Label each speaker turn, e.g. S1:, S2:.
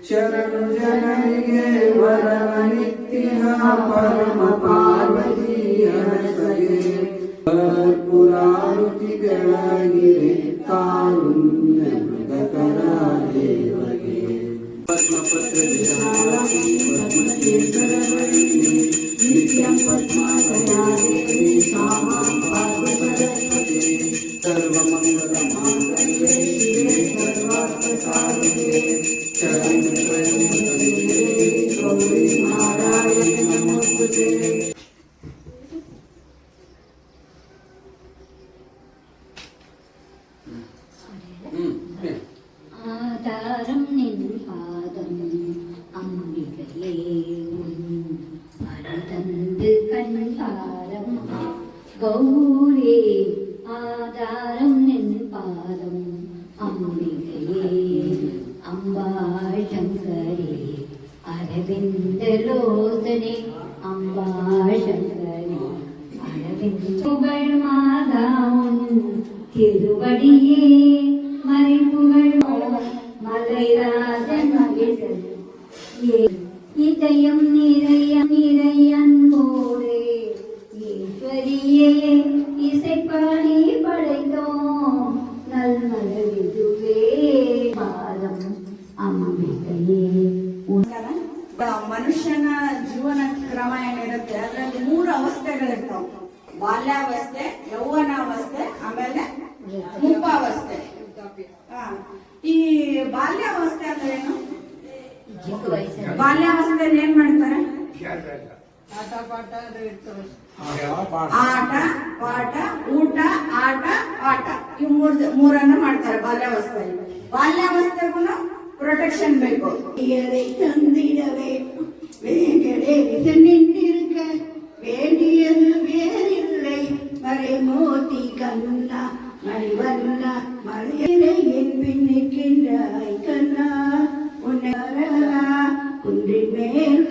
S1: ಶರಣು ಜನರಿಗೆ ವರವನಿತ್ತಿಹ ಪರಮ ಪಾರ್ವತಿಯ ಸಗೆ ಪುರಾರುತಿಗಳಾಗಿರೆ ಕಾರುಣ್ಯ ಮೃಗಕರ ದೇವಗೆ ಪದ್ಮಪತ್ರ ನಿತ್ಯಂ ಪದ್ಮಾಸಯಾ ದೇವಿ ಸಾಮಾ ಪಾರ್ವತಿ ಸರ್ವಮಂಗಲ ಮಾಂಗಲ್ಯೆ ಶಿವೆ ಸರ್ವಾರ್ಥಸಾಧಿಕೆ ಶರಣ್ಯೇ ಗೌರಿ ನಾರಾಯಣಿ ನಮೋಸ್ತುತೆ.
S2: ஆதாரம் நின் பாதம் அம்பிகையே தந்து கண்காரம் கௌரே ஆதாரம் நின் பாதம் அம்பிகையே அம்பாள் சங்கரே அரவிந்தலோசனே அம்பாள் சங்கரே அரவிந்த் புகழ் மாதாவுன் திருவடியே மறைப்புகழ் மலைராஜன் மகிழ்ந்தது இதயம் நிறைய நிறை அன்போடு ஈஸ்வரியே இசைப்பாடி படைத்தோம் நல்மலவிதுவே பாதம் அம்பிகையே.
S3: ಮನುಷ್ಯನ ಜೀವನ ಕ್ರಮ ಏನಿರುತ್ತೆ ಅದರಲ್ಲಿ 3 ಅವಸ್ಥೆಗಳಿರ್ತಾವ. ಬಾಲ್ಯಾವಸ್ಥೆ, ಯೌವನಾವಸ್ಥೆ, ಆಮೇಲೆ ಮುಪ್ಪಾವಸ್ಥೆ. ಈ ಬಾಲ್ಯಾವಸ್ಥೆ ಅಂದ್ರೆ ಏನು? ಬಾಲ್ಯಾವಸ್ಥೆ ಏನ್ ಮಾಡ್ತಾರೆ? ಆಟ ಪಾಠ, ಊಟ, ಆಟ, ಪಾಠ ಈ ಮೂರನ್ನ ಮಾಡ್ತಾರೆ ಬಾಲ್ಯಾವಸ್ಥೆಯಲ್ಲಿ. ಬಾಲ್ಯಾವಸ್ಥೆಗೂ ಪ್ರೊಟೆಕ್ಷನ್ ಬೇಕು.
S4: தந்திடவே நின்றிருக்க வேண்டியது வேறில்லை மறைமூர்த்தி கண்ணா மணிவண்ணா மலையரை என் பின்னிக்கின்றாய் கண்ணா உன்னை குன்றின் மேல்